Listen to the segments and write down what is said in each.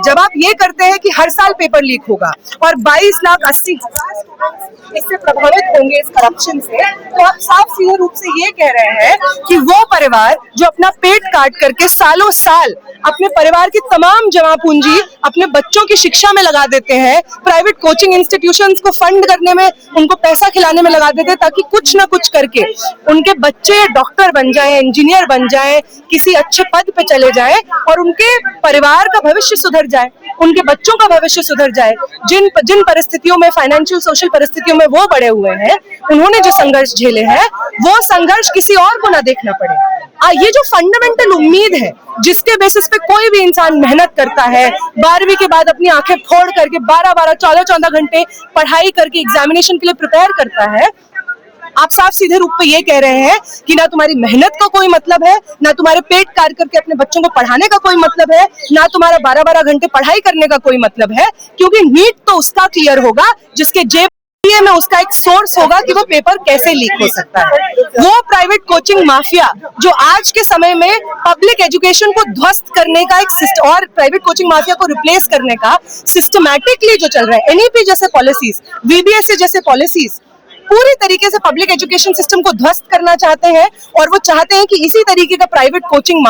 जब आप ये करते हैं कि हर साल पेपर लीक होगा और 22,80,000 स्टूडेंट्स इससे प्रभावित होंगे इस करप्शन से, तो आप साफ सीधे रूप से ये कह रहे हैं कि वो परिवार जो अपना पेट काट करके सालों साल अपने परिवार की तमाम जमा पूंजी अपने बच्चों की शिक्षा में लगा देते हैं, प्राइवेट कोचिंग इंस्टीट्यूशंस को फंड करने में, उनको पैसा खिलाने में लगा देते हैं ताकि कुछ ना कुछ करके उनके बच्चे डॉक्टर बन जाएं, इंजीनियर बन जाएं, किसी अच्छे पद पे चले जाएं और उनके परिवार का भविष्य सुधर जाए, उनके बच्चों का भविष्य सुधर जाए। जिन परिस्थितियों में, फाइनेंशियल सोशल परिस्थितियों में वो बड़े हुए हैं, उन्होंने जो संघर्ष झेले हैं, वो संघर्ष किसी और को ना देखना पड़े। ये जो फंडामेंटल उम्मीद है जिसके बेसिस पे कोई भी इंसान मेहनत करता है, 12वीं के बाद अपनी आंखें फोड़ करके 12-12, 14-14 घंटे पढ़ाई करके एग्जामिनेशन के लिए प्रिपेयर करता है, आप साफ सीधे रूप पे ये कह रहे हैं कि ना तुम्हारी मेहनत का कोई मतलब है, ना तुम्हारे पेट काट करके अपने बच्चों को पढ़ाने का कोई मतलब है, ना तुम्हारा 12-12 घंटे पढ़ाई करने का कोई मतलब है, क्योंकि नीट तो उसका क्लियर होगा जिसके जेब में उसका एक सोर्स होगा कि वो पेपर कैसे लीक हो सकता है। वो प्राइवेट कोचिंग माफिया जो आज के समय में पब्लिक एजुकेशन को ध्वस्त करने का एक सिस्टम और प्राइवेट कोचिंग माफिया को रिप्लेस करने का सिस्टमैटिकली जो चल रहा है, एनईपी जैसे पॉलिसीज, वीबीएसई जैसे पॉलिसीज पूरी तरीके से पब्लिक एजुकेशन सिस्टम को ध्वस्त करना चाहते हैं और वो चाहते हैं कि इसी तरीके का प्राइवेट कोचिंग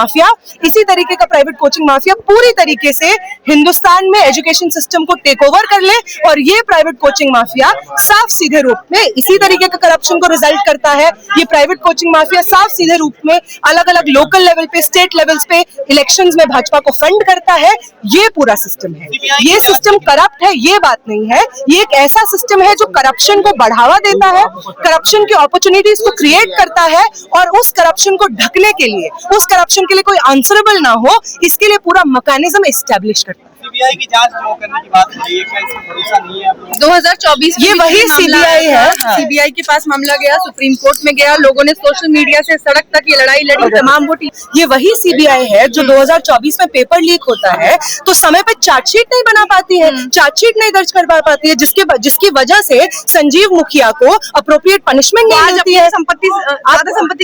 माफिया पूरी तरीके से हिंदुस्तान में एजुकेशन सिस्टम को टेक ओवर कर ले और ये प्राइवेट कोचिंग माफिया साफ सीधे रूप में इसी तरीके का करप्शन को रिजल्ट करता है। ये प्राइवेट कोचिंग माफिया साफ सीधे रूप में अलग अलग लोकल लेवल पे, स्टेट लेवल्स पे इलेक्शंस में भाजपा को फंड करता है। ये पूरा सिस्टम है, ये सिस्टम करप्ट है, ये बात नहीं है। ये एक ऐसा सिस्टम है जो करप्शन को बढ़ावा देता है, करप्शन की अपॉर्चुनिटीज को क्रिएट करता है और उस करप्शन को ढकने के लिए, उस करप्शन के लिए कोई आंसरेबल ना हो, इसके लिए पूरा मैकेनिज्म एस्टैब्लिश करता है। सीबीआई की जांच करने की बात है, ये क्या इसमें भरोसा नहीं है? 2024 ये वही सीबीआई है। सीबीआई के पास मामला गया, सुप्रीम कोर्ट में गया, लोगों ने सोशल मीडिया से सड़क तक ये लड़ाई लड़ी, तमाम वो ये वही सीबीआई है जो 2024 में पेपर लीक होता है तो समय पे चार्जशीट नहीं बना पाती है, चार्जशीट नहीं दर्ज करवा पाती है, जिसकी वजह से संजीव मुखिया को अप्रोप्रिएट पनिशमेंट नहीं मिलती है। संपत्ति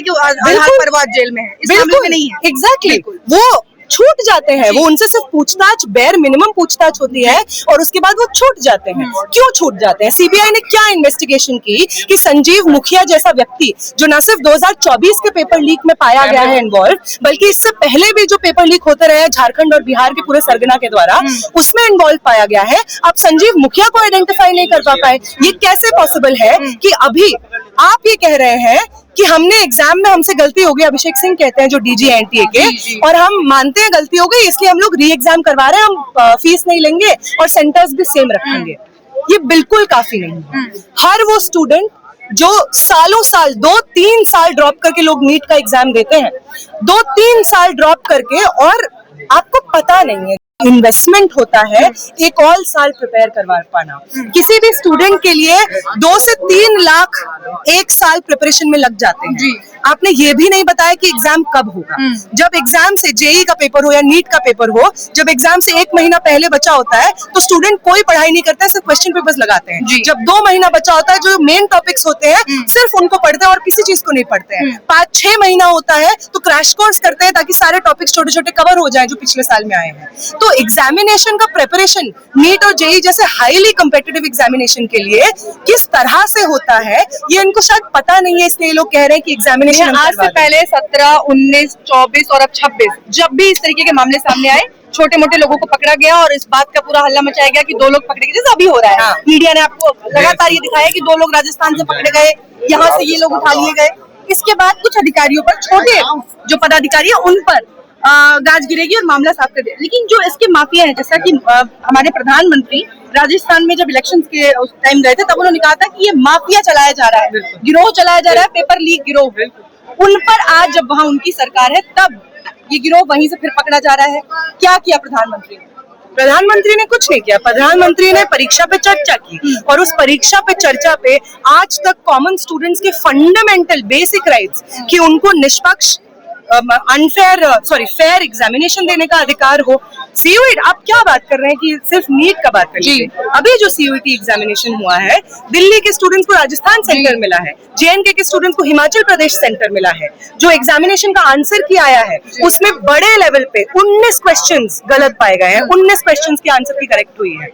के आधार पर वो जेल में है, इस मामले में नहीं है। एग्जैक्टली, वो छूट जाते हैं, वो उनसे सिर्फ पूछताछ, बेयर मिनिमम पूछताछ होती है और उसके बाद वो छूट जाते हैं। क्यों छूट जाते हैं? सीबीआई ने क्या इन्वेस्टिगेशन की कि संजीव मुखिया जैसा व्यक्ति जो न सिर्फ 2024 के पेपर लीक में पाया गया है इन्वॉल्व, बल्कि इससे पहले भी जो पेपर लीक होते रहे झारखंड और बिहार के पूरे सरगना के द्वारा, उसमें इन्वॉल्व पाया गया है। अब संजीव मुखिया को आइडेंटिफाई नहीं कर पाए, ये कैसे पॉसिबल है कि अभी आप ये कह रहे हैं कि हमने एग्जाम में हमसे गलती हो गई, अभिषेक सिंह कहते हैं जो डीजी एनटीए के, और हम मानते हैं गलती हो गई इसलिए हम लोग री एग्जाम करवा रहे हैं, हम फीस नहीं लेंगे और सेंटर्स भी सेम रखेंगे। ये बिल्कुल काफी नहीं है। हर वो स्टूडेंट जो सालों साल 2-3 साल ड्रॉप करके लोग नीट का एग्जाम देते हैं, 2-3 साल ड्रॉप करके, और आपको पता नहीं है इन्वेस्टमेंट होता है एक और साल प्रिपेयर करवा पाना। किसी भी स्टूडेंट के लिए 2 से 3 लाख एक साल प्रिपरेशन में लग जाते हैं। आपने ये भी नहीं बताया कि एग्जाम कब होगा। जब एग्जाम से जेईई का पेपर हो या नीट का पेपर हो, जब एग्जाम से 1 महीना पहले बचा होता है तो स्टूडेंट कोई पढ़ाई नहीं करता है, सिर्फ क्वेश्चन पेपर्स लगाते हैं। जब 2 महीना बचा होता है, जो मेन टॉपिक्स होते हैं सिर्फ उनको पढ़ते हैं और किसी चीज को नहीं पढ़ते हैं। 5-6 महीना होता है तो क्रैश कोर्स करते हैं ताकि सारे टॉपिक्स छोटे छोटे कवर हो जाए जो पिछले साल में आए हैं। तो एग्जामिनेशन का प्रिपरेशन नीट और जेईई जैसे हाईली कॉम्पिटिटिव एग्जामिनेशन के लिए किस तरह से होता है ये इनको शायद पता नहीं है, इसलिए लोग कह रहे हैं कि एग्जामिनेशन आज से पहले 17, 19, 24 और अब 26 जब भी इस तरीके के मामले सामने आए, छोटे मोटे लोगों को पकड़ा गया और इस बात का पूरा हल्ला मचाया गया कि 2 लोग पकड़े गए, जैसे अभी हो रहा है। मीडिया ने आपको लगातार ये दिखाया कि 2 लोग राजस्थान से पकड़े गए, यहाँ से ये लोग उठा लिए गए। इसके बाद कुछ अधिकारियों पर, छोटे जो पदाधिकारी है उन पर गाज गिरेगी और मामला साफ कर दिया। लेकिन जो इसके माफिया हैं, जैसा कि हमारे प्रधानमंत्री राजस्थान में जब इलेक्शन के उस टाइम गए थे तब उन्होंने कहा था कि ये माफिया चलाया जा रहा है, गिरोह चलाया जा रहा है, पेपर लीक गिरोह। उन पर आज जब वहाँ उनकी सरकार है तब ये गिरोह वहीं से फिर पकड़ा जा रहा है। क्या किया प्रधानमंत्री ने? प्रधानमंत्री ने कुछ नहीं किया। प्रधानमंत्री ने परीक्षा पे चर्चा की और उस परीक्षा पे चर्चा पे आज तक कॉमन स्टूडेंट्स के फंडामेंटल बेसिक राइट्स कि उनको निष्पक्ष फेयर एग्जामिनेशन देने का अधिकार हो। सीयूईटी, आप क्या बात कर रहे हैं कि सिर्फ नीट का बात कर रहे हैं? अभी जो सीयूईटी एग्जामिनेशन हुआ है, दिल्ली के स्टूडेंट्स को राजस्थान सेंटर मिला है, जेएनके के स्टूडेंट्स को हिमाचल प्रदेश सेंटर मिला है। जो एग्जामिनेशन का आंसर की आया है उसमें बड़े लेवल पे 19 क्वेश्चंस गलत पाए गए हैं, 19 क्वेश्चंस की आंसर की करेक्ट हुई है,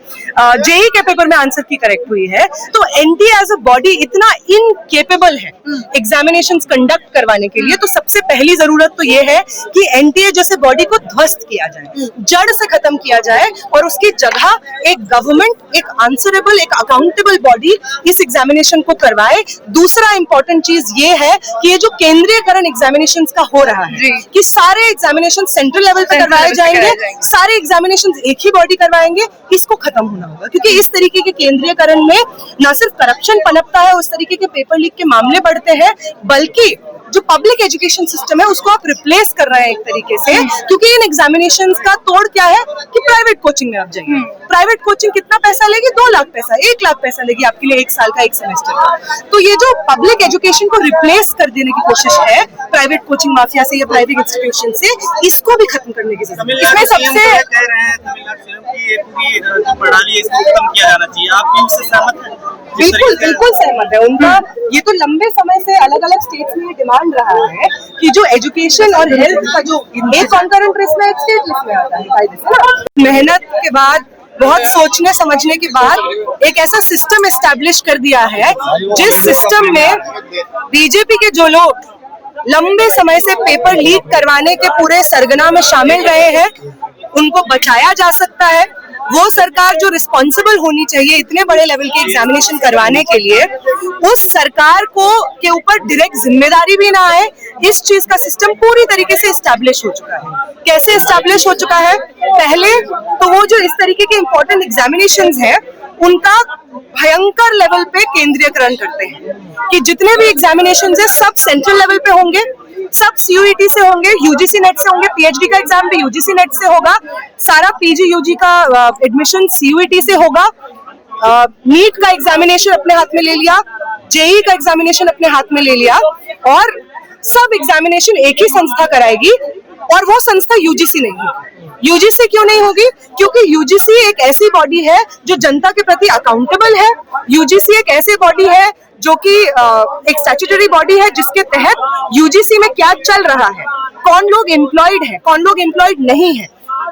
जेई के पेपर में आंसर की करेक्ट हुई है। तो एनटीए एज अ बॉडी इतना इनकेपेबल है एग्जामिनेशंस कंडक्ट करवाने के लिए, तो सबसे पहली जरूरत तो ये है कि एनटीए जैसे बॉडी को ध्वस्त किया जाए, जड़ से खत्म किया जाए और उसकी जगह एक गवर्नमेंट, एक आंसरेबल, एक अकाउंटेबल बॉडी इस एग्जामिनेशन को करवाए। दूसरा इंपॉर्टेंट चीज ये है कि ये जो केंद्रीयकरण एग्जामिनेशंस का हो रहा है कि सारे एग्जामिनेशन सेंट्रल लेवल पर करवाए जाएंगे, सारे एग्जामिनेशन एक ही बॉडी करवाएंगे, इसको खत्म होना होगा। क्योंकि इस तरीके के केंद्रीयकरण में न सिर्फ करप्शन पनपता है, उस तरीके के पेपर लीक के मामले बढ़ते हैं, बल्कि जो पब्लिक एजुकेशन सिस्टम है उसको आप रिप्लेस कर रहे हैं एक तरीके से। क्योंकि इन एग्जामिनेशंस का तोड़ क्या है कि प्राइवेट कोचिंग में आप जाइए, प्राइवेट कोचिंग कितना पैसा लेगी? 2 लाख पैसा, 1 लाख पैसा लेगी आपके लिए 1 साल का, 1 सेमेस्टर का। तो ये जो पब्लिक एजुकेशन को रिप्लेस कर देने की कोशिश है प्राइवेट कोचिंग माफिया से या प्राइवेट इंस्टीट्यूशन से, इसको भी खत्म करने की जरूरत है। इसमें सबसे कह रहे हैं ये पूरी जो प्रणाली है इसको खत्म किया जाना चाहिए, आप भी उससे सहमत हैं? बिल्कुल बिल्कुल सहमत है उनका। ये तो लंबे समय से अलग अलग स्टेट्स में ये डिमांड रहा है कि जो एजुकेशन और हेल्थ का जो एक कॉन्करेंट लिस्ट में, एक स्टेट लिस्ट में आता है कायदे से। मेहनत के बाद, बहुत सोचने समझने के बाद एक ऐसा सिस्टम एस्टैब्लिश कर दिया है जिस सिस्टम में बीजेपी के जो लोग लंबे समय से पेपर लीक करवाने के पूरे सरगना में शामिल रहे हैं उनको बचाया जा सकता है। वो सरकार जो रिस्पॉन्सिबल होनी चाहिए इतने बड़े लेवल के एग्जामिनेशन करवाने के लिए, उस सरकार को के ऊपर डायरेक्ट जिम्मेदारी भी ना आए। इस चीज का सिस्टम पूरी तरीके से एस्टैब्लिश हो चुका है। कैसे एस्टैब्लिश हो चुका है? पहले तो वो जो इस तरीके के इंपॉर्टेंट एग्जामिनेशंस हैं उनका भयंकर लेवल पे केंद्रीयकरण करते हैं कि जितने भी एग्जामिनेशंस हैं सब सेंट्रल लेवल पे होंगे, सब सीयूईटी से होंगे, यूजीसी नेट से होंगे, पीएचडी का एग्जाम भी यूजीसी नेट से होगा, सारा पीजी यूजी का एडमिशन सीयूईटी से होगा, नीट का एग्जामिनेशन अपने हाथ में ले लिया, जेई का एग्जामिनेशन अपने हाथ में ले लिया और सब एग्जामिनेशन एक ही संस्था कराएगी और वो संस्था यूजीसी नहीं होगी। यूजीसी क्यों नहीं होगी? क्योंकि यूजीसी एक ऐसी बॉडी है जो जनता के प्रति अकाउंटेबल है। यूजीसी एक ऐसी बॉडी है जो कि एक स्टैट्यूटरी बॉडी है जिसके तहत यूजीसी में क्या चल रहा है, कौन लोग एम्प्लॉयड है, कौन लोग एम्प्लॉयड नहीं है,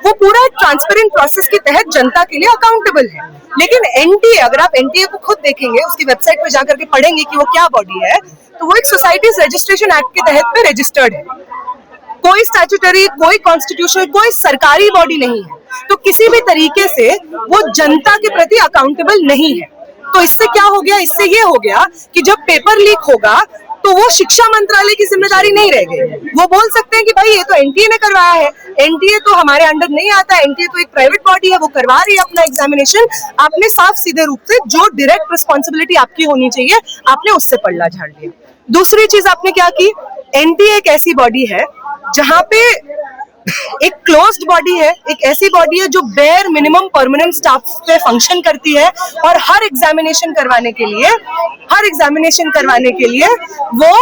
वो पूरा ट्रांसपेरेंट प्रोसेस के तहत जनता के लिए अकाउंटेबल है। लेकिन एनटीए, अगर आप एनटीए को खुद देखेंगे, उसकी वेबसाइट पे जाकर के पढ़ेंगे कि वो क्या बॉडी है, तो वो एक सोसाइटीज रजिस्ट्रेशन एक्ट के तहत पे रजिस्टर्ड है। कोई स्टैट्यूटरी, कोई कॉन्स्टिट्यूशनल, कोई सरकारी बॉडी नहीं है। तो किसी भी तरीके से वो जनता के प्रति अकाउंटेबल नहीं है। तो इससे क्या हो गया? इससे ये हो गया कि जब पेपर लीक होगा तो वो शिक्षा मंत्रालय की जिम्मेदारी नहीं रह गई। वो बोल सकते हैं कि भाई ये तो एनटीए ने करवाया है, एनटीए तो हमारे अंडर नहीं आता, एनटीए तो एक प्राइवेट बॉडी है, वो करवा रही है अपना एग्जामिनेशन। आपने साफ सीधे रूप से जो डायरेक्ट रिस्पॉन्सिबिलिटी आपकी होनी चाहिए आपने उससे पल्ला झाड़ लिया। दूसरी चीज आपने क्या की? एनटीए एक ऐसी बॉडी है जहां पे एक क्लोज्ड बॉडी है, एक ऐसी बॉडी है जो बेयर मिनिमम परमानेंट स्टाफ पे फंक्शन करती है और हर एग्जामिनेशन करवाने के लिए वो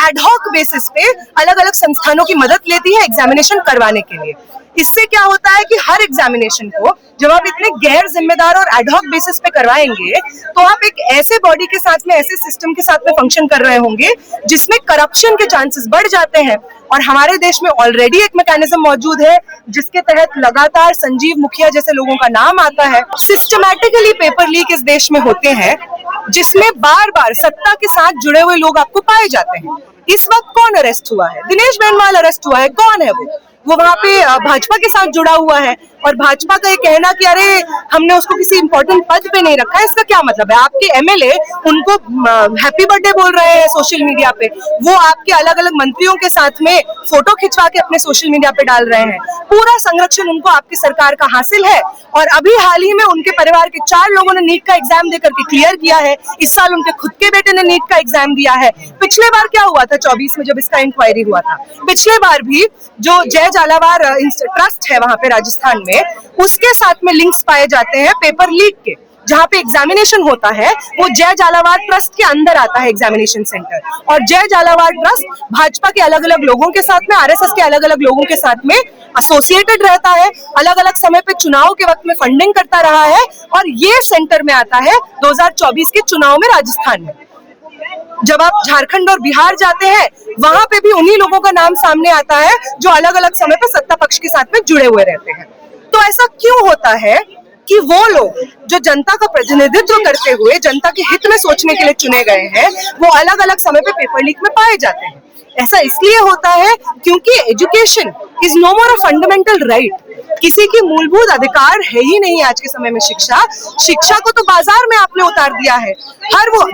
एडहॉक बेसिस पे अलग अलग संस्थानों की मदद लेती है एग्जामिनेशन करवाने के लिए। इससे क्या होता है कि हर एग्जामिनेशन को जब आप इतने गैर जिम्मेदार और एडहॉक बेसिस पे करवाएंगे तो आप एक ऐसे बॉडी के साथ में, ऐसे सिस्टम के साथ में फंक्शन कर रहे होंगे जिसमें करप्शन के चांसेस बढ़ जाते हैं। और हमारे देश में ऑलरेडी एक मैकेनिज्म मौजूद है जिसके तहत लगातार संजीव मुखिया जैसे लोगों का नाम आता है। सिस्टमैटिकली पेपर लीक इस देश में होते हैं जिसमें बार बार सत्ता के साथ जुड़े हुए लोग आपको पाए जाते हैं। इस वक्त कौन अरेस्ट हुआ है? दिनेश बेनीवाल अरेस्ट हुआ है। कौन है वो वहाँ पे भाजपा के साथ जुड़ा हुआ है और भाजपा का ये कहना कि अरे हमने उसको किसी इंपॉर्टेंट पद पे नहीं रखा है, इसका क्या मतलब है? आपके एमएलए उनको हैप्पी बर्थडे बोल रहे हैं सोशल मीडिया पे, वो आपके अलग अलग मंत्रियों के साथ में फोटो खिंचवा के अपने सोशल मीडिया पे डाल रहे हैं। पूरा संरक्षण उनको आपकी सरकार का हासिल है और अभी हाल ही में उनके परिवार के 4 लोगों ने नीट का एग्जाम देकर के क्लियर किया है। इस साल उनके खुद के बेटे ने नीट का एग्जाम दिया है। पिछले बार क्या हुआ था 24 में जब इसका इंक्वायरी हुआ था, पिछले बार भी जो जय झालावाड़ ट्रस्ट है वहां पे राजस्थान में, उसके साथ में लिंक्स पाए जाते हैं पेपर लीक के। जहाँ पे एग्जामिनेशन होता है वो जय झालावाड़ ट्रस्ट के अंदर आता है एग्जामिनेशन सेंटर, और जय झालावाड़ ट्रस्ट भाजपा के अलग अलग लोगों के साथ में, आरएसएस के अलग अलग लोगों के साथ में एसोसिएटेड रहता है, अलग अलग समय पे चुनाव के वक्त में फंडिंग करता रहा है, और ये सेंटर में आता है 2024 के चुनाव में राजस्थान में। जब आप झारखंड और बिहार जाते हैं वहां पे भी उन्हीं लोगों का नाम सामने आता है जो अलग अलग समय पे सत्ता पक्ष के साथ में जुड़े हुए रहते हैं। तो ऐसा क्यों होता है कि वो लोग जो जनता का प्रतिनिधित्व करते हुए जनता के हित में सोचने के लिए चुने गए हैं वो अलग अलग समय पे पेपर लीक में पाए जाते हैं। ऐसा इसलिए होता है क्योंकि education is no more a fundamental right. किसी की मूलभूत अधिकार है ही नहीं आज के समय में शिक्षा। शिक्षा को तो बाजार में आपने उतार दिया है। हर वो